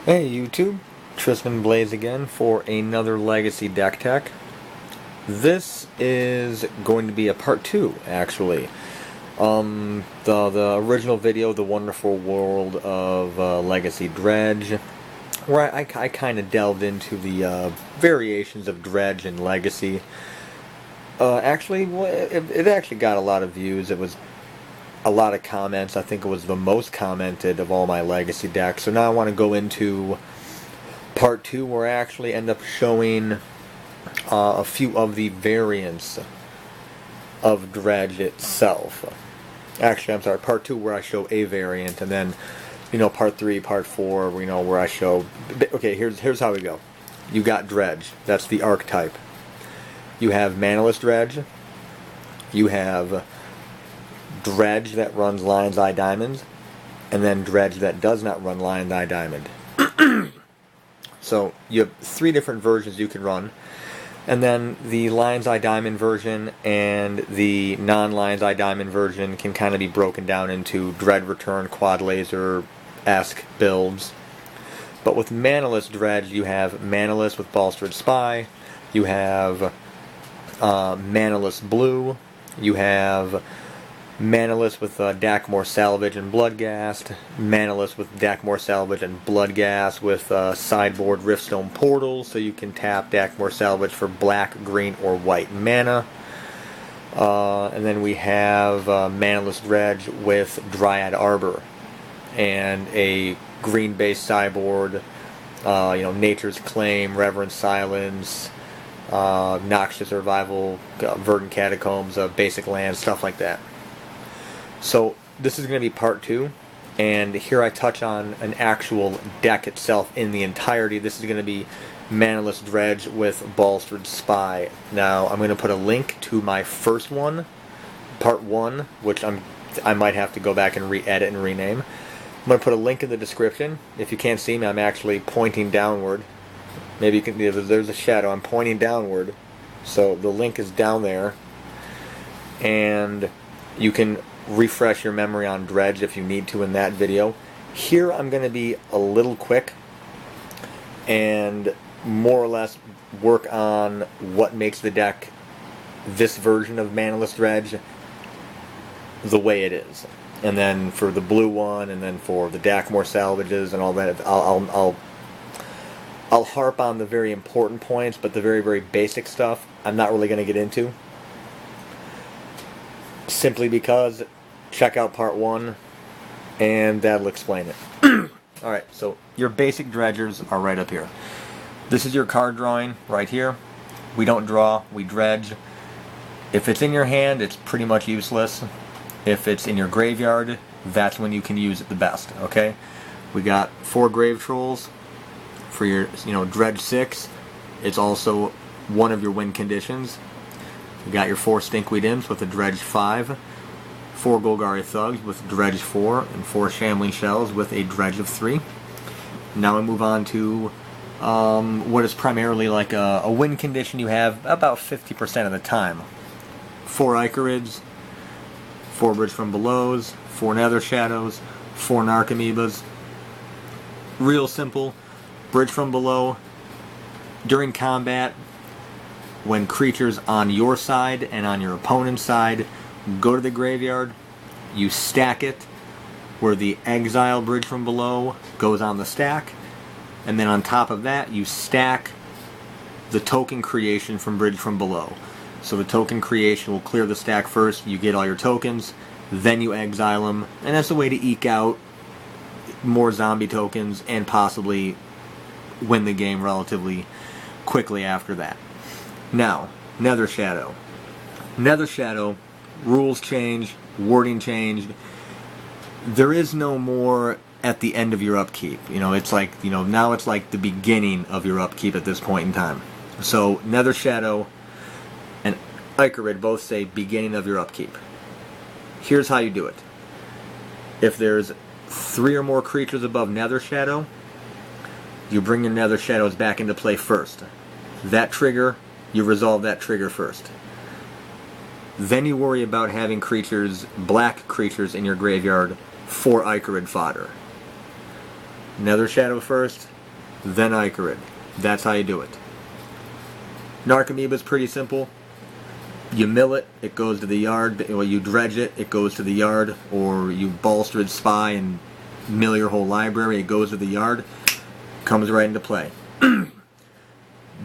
Hey YouTube, Tristan Blaze again for another Legacy deck tech. This is going to be a part 2, actually. The original video, The Wonderful World of Legacy Dredge, where I kind of delved into the variations of Dredge and Legacy. It actually got a lot of views. It was a lot of comments. I think it was the most commented of all my Legacy decks. So now I want to go into part 2 where I actually end up showing a few of the variants of Dredge itself. Actually, I'm sorry, part 2 where I show a variant, and then, part 3, part 4, where I show... Okay, here's how we go. You got Dredge. That's the archetype. You have Manaless Dredge. You have Dredge that runs Lion's Eye Diamonds, and then Dredge that does not run Lion's Eye Diamond. So you have 3 different versions you can run, and then the Lion's Eye Diamond version and the non-Lion's Eye Diamond version can kind of be broken down into Dread Return, Quad Laser-esque builds. But with Manaless Dredge, you have Manaless with Baulstrade Spy, you have Manaless Blue, you have Manaless with Dakmor Salvage and Bloodghast, Manaless with Dakmor Salvage and Bloodghast with Sideboard Riftstone Portals, so you can tap Dakmor Salvage for black, green, or white mana. And then we have Manaless Dredge with Dryad Arbor and a green-based sideboard, Nature's Claim, Reverent Silence, Noxious Survival, Verdant Catacombs, basic land, stuff like that. So this is going to be part 2, and here I touch on an actual deck itself in the entirety. This is going to be Manaless Dredge with Baulstrade Spy. Now I'm going to put a link to my first one, part 1, which I might have to go back and re-edit and rename. I'm going to put a link in the description. If you can't see me, I'm actually pointing downward. Maybe you can. There's a shadow. I'm pointing downward, so the link is down there, and you can refresh your memory on Dredge if you need to in that video. Here I'm going to be a little quick and more or less work on what makes the deck, this version of Manaless Dredge, the way it is. And then for the blue one, and then for the Dakmor Salvages and all that, I'll harp on the very important points, but the very, very basic stuff I'm not really going to get into. Simply because, check out part 1, and that'll explain it. Alright, so your basic dredgers are right up here. This is your card drawing right here. We don't draw, we dredge. If it's in your hand, it's pretty much useless. If it's in your graveyard, that's when you can use it the best, okay? We got 4 Grave Trolls for your, Dredge 6. It's also one of your win conditions. You got your 4 Stinkweed Imps with a Dredge 5, 4 Golgari Thugs with Dredge 4, and 4 Shambling Shells with a Dredge of 3. Now we move on to what is primarily like a win condition you have about 50% of the time. 4 Icarids, 4 Bridge from Belows, 4 Nether Shadows, 4 Narcomoebas. Real simple. Bridge from Below. During combat, when creatures on your side and on your opponent's side go to the graveyard, you stack it where the Exile Bridge from Below goes on the stack, and then on top of that you stack the token creation from Bridge from Below. So the token creation will clear the stack first, you get all your tokens, then you exile them, and that's a way to eke out more zombie tokens and possibly win the game relatively quickly after that. Now, Nether Shadow. Nether Shadow, rules change, wording changed. There is no more at the end of your upkeep. It's like, now it's like the beginning of your upkeep at this point in time. So, Nether Shadow and Icarid both say beginning of your upkeep. Here's how you do it. If there's 3 or more creatures above Nether Shadow, you bring your Nether Shadows back into play first. That trigger, you resolve that trigger first. Then you worry about having creatures, black creatures in your graveyard for Icarid fodder. Nether Shadow first, then Ichorid. That's how you do it. Narcomoeba is pretty simple. You mill it, it goes to the yard. Well, you dredge it, it goes to the yard. Or you Baulstrade Spy and mill your whole library, it goes to the yard. Comes right into play.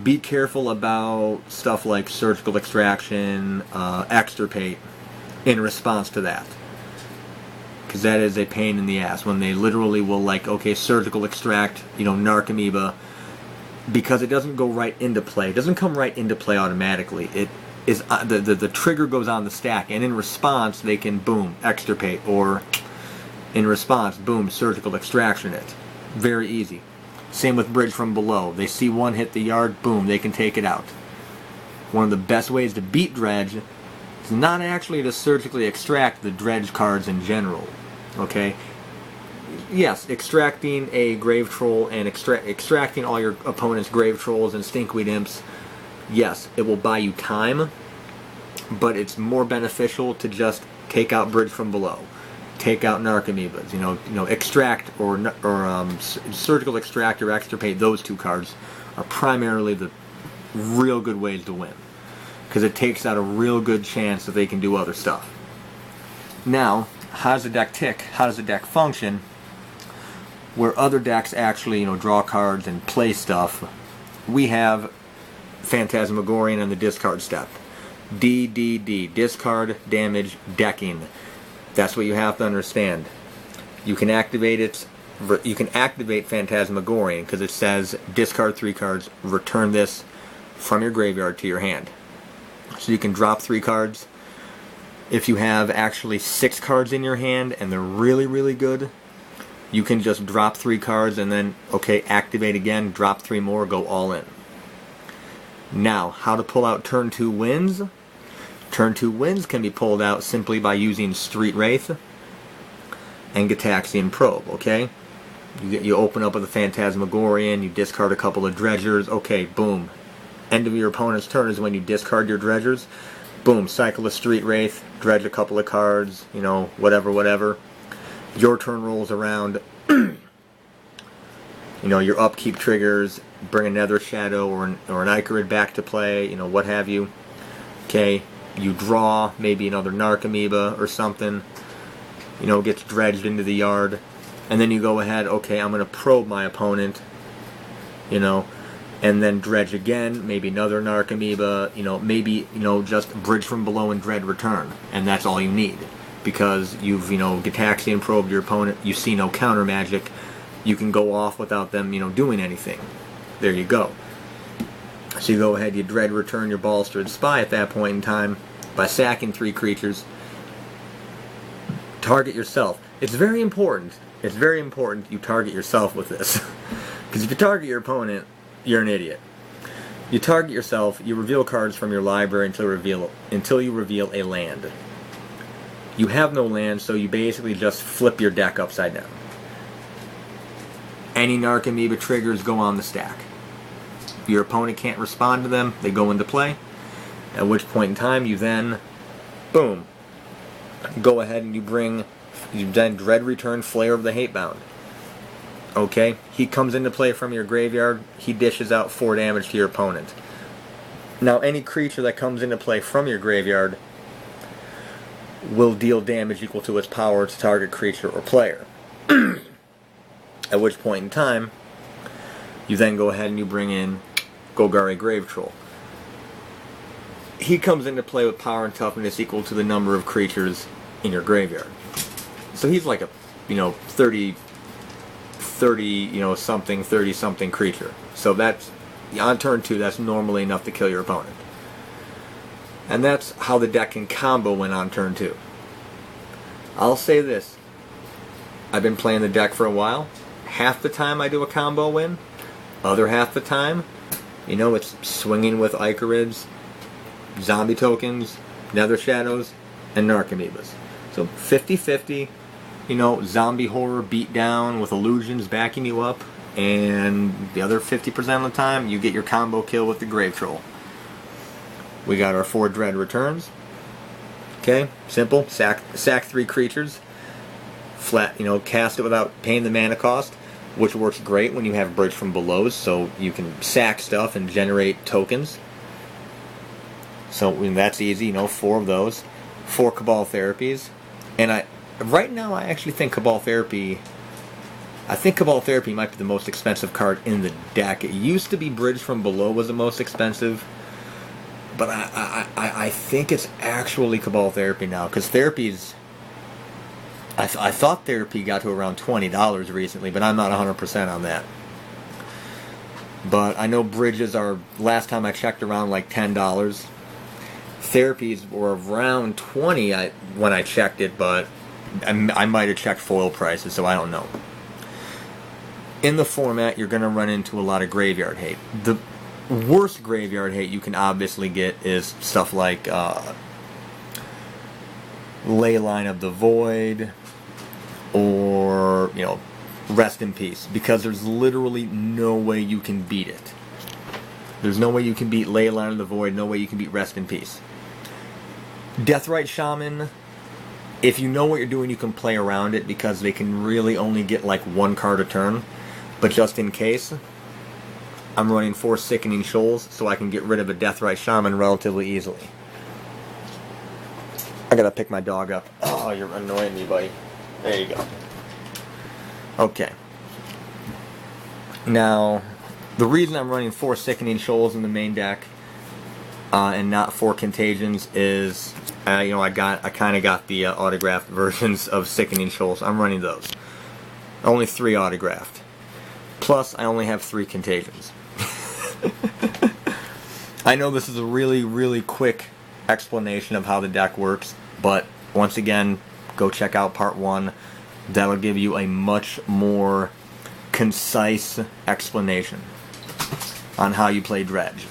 Be careful about stuff like surgical extraction, extirpate in response to that. Because that is a pain in the ass when they literally will, like, okay, surgical extract, Narcomoeba, because it doesn't go right into play. It doesn't come right into play automatically. It is the trigger goes on the stack, and in response they can boom extirpate, or in response boom surgical extraction it. Very easy. Same with Bridge from Below. They see one hit the yard, boom, they can take it out. One of the best ways to beat Dredge is not actually to surgically extract the Dredge cards in general. Okay? Yes, extracting a Grave Troll and extracting all your opponent's Grave Trolls and Stinkweed Imps, yes, it will buy you time, but it's more beneficial to just take out Bridge from Below. Take out Narcomoebas, extract or surgical extract or extirpate. Those two cards are primarily the real good ways to win, because it takes out a real good chance that they can do other stuff. Now, how does the deck tick? How does the deck function? Where other decks actually, draw cards and play stuff, we have Phantasmagorian on the discard step. DDD, discard, damage, decking. That's what you have to understand. You can activate it. You can activate Phantasmagorian because it says discard 3 cards, return this from your graveyard to your hand. So you can drop 3 cards. If you have actually 6 cards in your hand and they're really, really good, you can just drop 3 cards and then, okay, activate again, drop 3 more, go all in. Now, how to pull out turn 2 wins? Turn 2 wins can be pulled out simply by using Street Wraith and Gitaxian Probe, okay? You open up with a Phantasmagorian, you discard a couple of Dredgers, okay, boom. End of your opponent's turn is when you discard your Dredgers. Boom, cycle a Street Wraith, dredge a couple of cards, whatever. Your turn rolls around, your upkeep triggers, bring a Nether Shadow or an Ichorid back to play, what have you. Okay, you draw maybe another Narcomoeba or something, gets dredged into the yard, and then you go ahead, okay, I'm going to probe my opponent, and then dredge again, maybe another Narcomoeba, maybe, just Bridge from Below and Dread return, and that's all you need, because you've, Gitaxian probed your opponent, you see no counter magic, you can go off without them, doing anything. There you go. So you go ahead, you Dread return your Baulstrade Spy at that point in time by sacking 3 creatures. Target yourself. It's very important. It's very important you target yourself with this. Because if you target your opponent, you're an idiot. You target yourself, you reveal cards from your library until you reveal a land. You have no land, so you basically just flip your deck upside down. Any Narcomoeba triggers go on the stack. Your opponent can't respond to them, they go into play, at which point in time you then, boom, go ahead and you then Dread return Flayer of the Hatebound. Okay, he comes into play from your graveyard, he dishes out 4 damage to your opponent. Now any creature that comes into play from your graveyard will deal damage equal to its power to target creature or player. At which point in time, you then go ahead and you bring in Golgari Grave Troll. He comes into play with power and toughness equal to the number of creatures in your graveyard. So he's like a, 30 something creature. So that's, on turn 2, that's normally enough to kill your opponent. And that's how the deck can combo win on turn 2. I'll say this. I've been playing the deck for a while. Half the time I do a combo win. Other half the time, it's swinging with Ichorids, zombie tokens, Nether Shadows, and Narcomoebas. So 50-50, zombie horror beat down with illusions backing you up, and the other 50% of the time, you get your combo kill with the Grave Troll. We got our 4 Dread returns. Okay, simple. Sack 3 creatures. Flat, cast it without paying the mana cost. which works great when you have Bridge from Below, so you can sack stuff and generate tokens. So that's easy, 4 of those. 4 Cabal Therapies. And right now I actually think Cabal Therapy might be the most expensive card in the deck. It used to be Bridge from Below was the most expensive, but I think it's actually Cabal Therapy now, because Therapy's... I thought Therapy got to around $20 recently, but I'm not 100% on that. But I know Bridges are, last time I checked, around like $10. Therapies were around 20 when I checked it, but I might have checked foil prices, so I don't know. In the format, you're going to run into a lot of graveyard hate. The worst graveyard hate you can obviously get is stuff like Leyline of the Void, or, Rest in Peace, because there's literally no way you can beat it. There's no way you can beat Leyline of the Void, no way you can beat Rest in Peace. Deathrite Shaman, if you know what you're doing, you can play around it, because they can really only get like 1 card a turn. But just in case, I'm running 4 Sickening Shoals, so I can get rid of a Deathrite Shaman relatively easily. I gotta pick my dog up. Oh, you're annoying me, buddy. There you go. Okay. Now, the reason I'm running 4 Sickening Shoals in the main deck and not 4 Contagions is, I kind of got the autographed versions of Sickening Shoals. I'm running those. Only 3 autographed. Plus, I only have 3 Contagions. I know this is a really, really quick explanation of how the deck works, but once again, go check out part 1. That'll give you a much more concise explanation on how you play Dredge.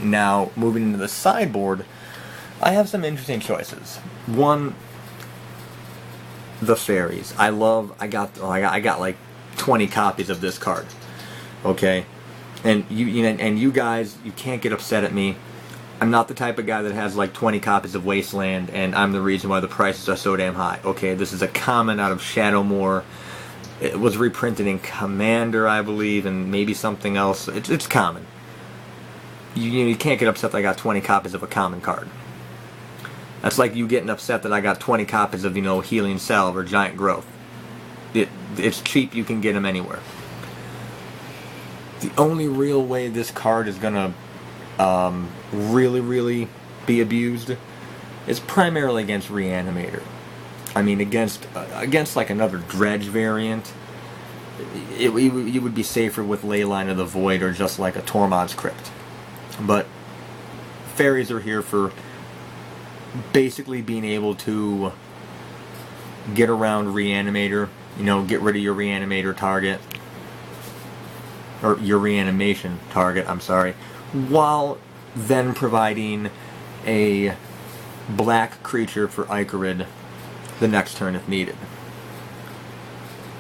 Now, moving into the sideboard, I have some interesting choices. One, the fairies. I got like 20 copies of this card. Okay? And you guys, you can't get upset at me. I'm not the type of guy that has like 20 copies of Wasteland and I'm the reason why the prices are so damn high. Okay, this is a common out of Shadowmoor. It was reprinted in Commander, I believe, and maybe something else. It's common. You can't get upset that I got 20 copies of a common card. That's like you getting upset that I got 20 copies of, Healing Salve or Giant Growth. It's cheap, you can get them anywhere. The only real way this card is going to really, really be abused is primarily against Reanimator. I mean, against like another Dredge variant, you would be safer with Leyline of the Void or just like a Tormod's Crypt. But fairies are here for basically being able to get around Reanimator, get rid of your Reanimator target, or your Reanimation target, I'm sorry, while then providing a black creature for Icarid the next turn if needed.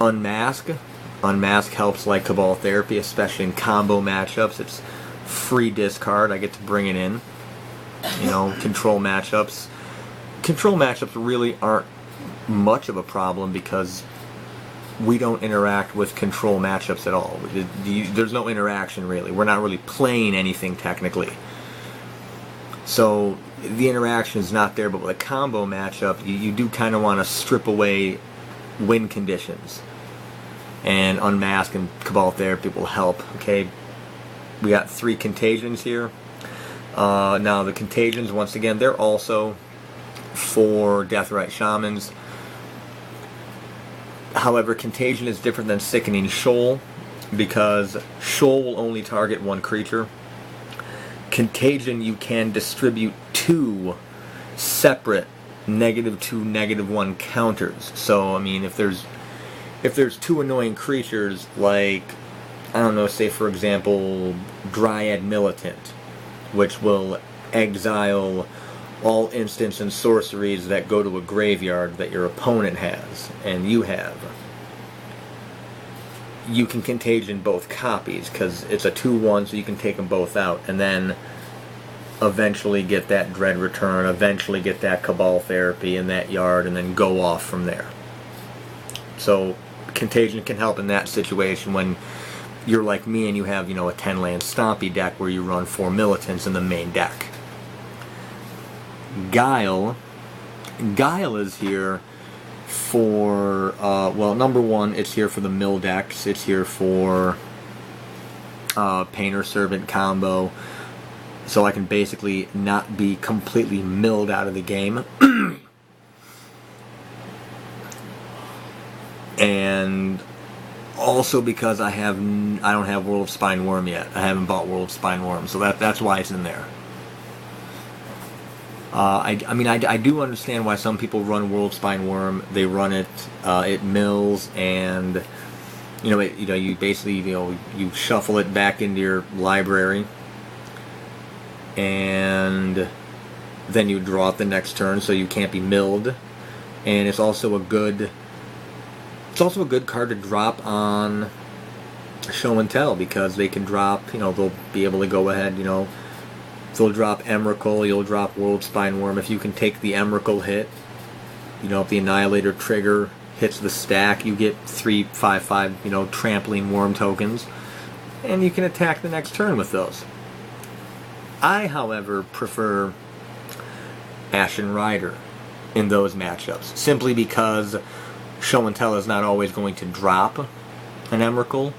Unmask helps like Cabal Therapy, especially in combo matchups. It's free discard, I get to bring it in. Control matchups. Control matchups really aren't much of a problem because we don't interact with control matchups at all. There's no interaction really. We're not really playing anything technically. So the interaction is not there, but with a combo matchup, you do kind of want to strip away win conditions. And Unmask and Cabal Therapy will help. Okay, we got 3 Contagions here. Now the Contagions, once again, they're also for Deathrite Shamans. However, Contagion is different than Sickening Shoal because Shoal will only target 1 creature. Contagion, you can distribute 2 separate -2, -1 counters. So, I mean, if there's 2 annoying creatures, like, I don't know, say for example, Dryad Militant, which will exile all instants and sorceries that go to a graveyard that your opponent has, and you have. You can Contagion both copies, because it's a 2/1, so you can take them both out, and then eventually get that Dread Return, eventually get that Cabal Therapy in that yard, and then go off from there. So, Contagion can help in that situation when you're like me and you have, a 10-land stompy deck where you run 4 militants in the main deck. Guile is here for, well, number one, it's here for the mill decks. It's here for Painter Servant combo, so I can basically not be completely milled out of the game. And also because I don't have World of Spine Worm yet. I haven't bought World of Spine Worm, so that's why it's in there. I do understand why some people run World Spine Worm. They run it, it mills, and you basically you shuffle it back into your library, and then you draw it the next turn, so you can't be milled. And it's also a good card to drop on Show and Tell, because they can drop, they'll be able to go ahead, they'll drop Emrakul, you'll drop World Spine Worm. If you can take the Emrakul hit, if the Annihilator trigger hits the stack, you get 3/5/5, Trampling Worm tokens, and you can attack the next turn with those. I, however, prefer Ashen Rider in those matchups, simply because Show and Tell is not always going to drop an Emrakul.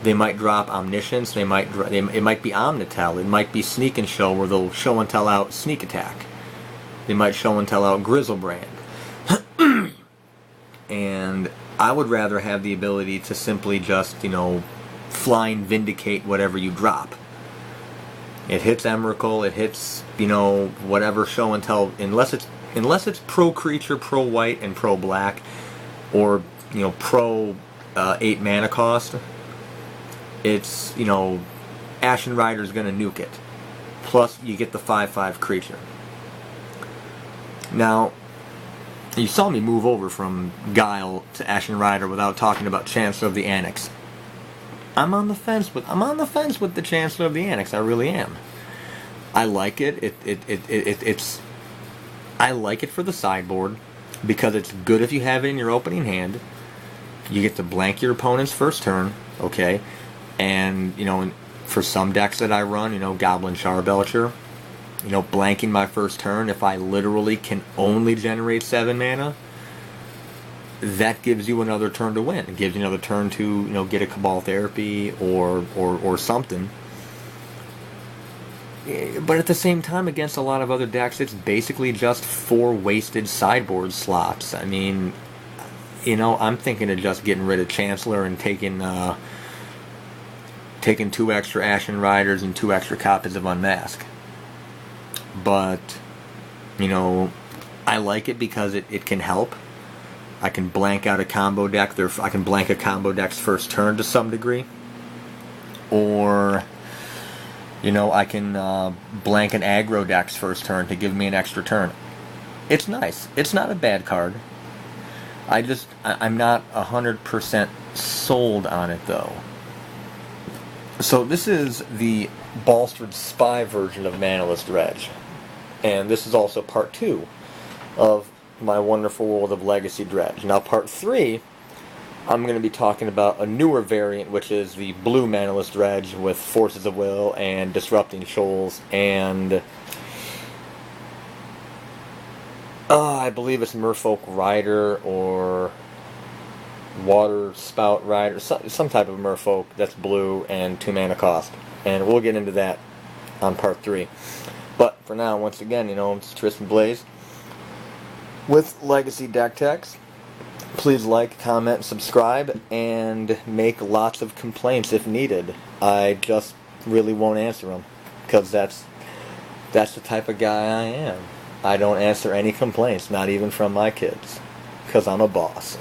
They might drop Omniscience, it might be Omnitel, it might be Sneak and Show, where they'll Show and Tell out Sneak Attack. They might Show and Tell out Grizzlebrand. And I would rather have the ability to simply just, flying Vindicate whatever you drop. It hits Emrakul, it hits, whatever Show and Tell, unless it's pro creature, pro white, and pro black, or, pro 8 mana cost. It's, Ashen Rider's going to nuke it. Plus, you get the 5/5 creature. Now, you saw me move over from Guile to Ashen Rider without talking about Chancellor of the Annex. I'm on the fence with the Chancellor of the Annex. I really am. I like it. I like it for the sideboard because it's good if you have it in your opening hand. You get to blank your opponent's first turn, okay? And, for some decks that I run, Goblin Charbelcher, blanking my first turn, if I literally can only generate 7 mana, that gives you another turn to win. It gives you another turn to, get a Cabal Therapy or something. But at the same time, against a lot of other decks, it's basically just 4 wasted sideboard slots. I mean, I'm thinking of just getting rid of Chancellor and taking 2 extra Ashen Riders and 2 extra copies of Unmask. But, I like it because it can help. I can blank out a combo deck. I can blank a combo deck's first turn to some degree. Or, I can blank an aggro deck's first turn to give me an extra turn. It's nice. It's not a bad card. I'm not 100% sold on it, though. So this is the Baulstrade Spy version of Manaless Dredge. And this is also part 2 of my wonderful world of Legacy Dredge. Now part 3, I'm going to be talking about a newer variant, which is the blue Manaless Dredge with Forces of Will and Disrupting Shoals, and I believe it's Merfolk Rider or Water Spout Rider, some type of Merfolk that's blue and 2 mana cost. And we'll get into that on part 3. But for now, once again, it's Tristan Blaze with Legacy Deck Techs. Please like, comment, subscribe, and make lots of complaints if needed. I just really won't answer them, because that's the type of guy I am. I don't answer any complaints, not even from my kids, because I'm a boss.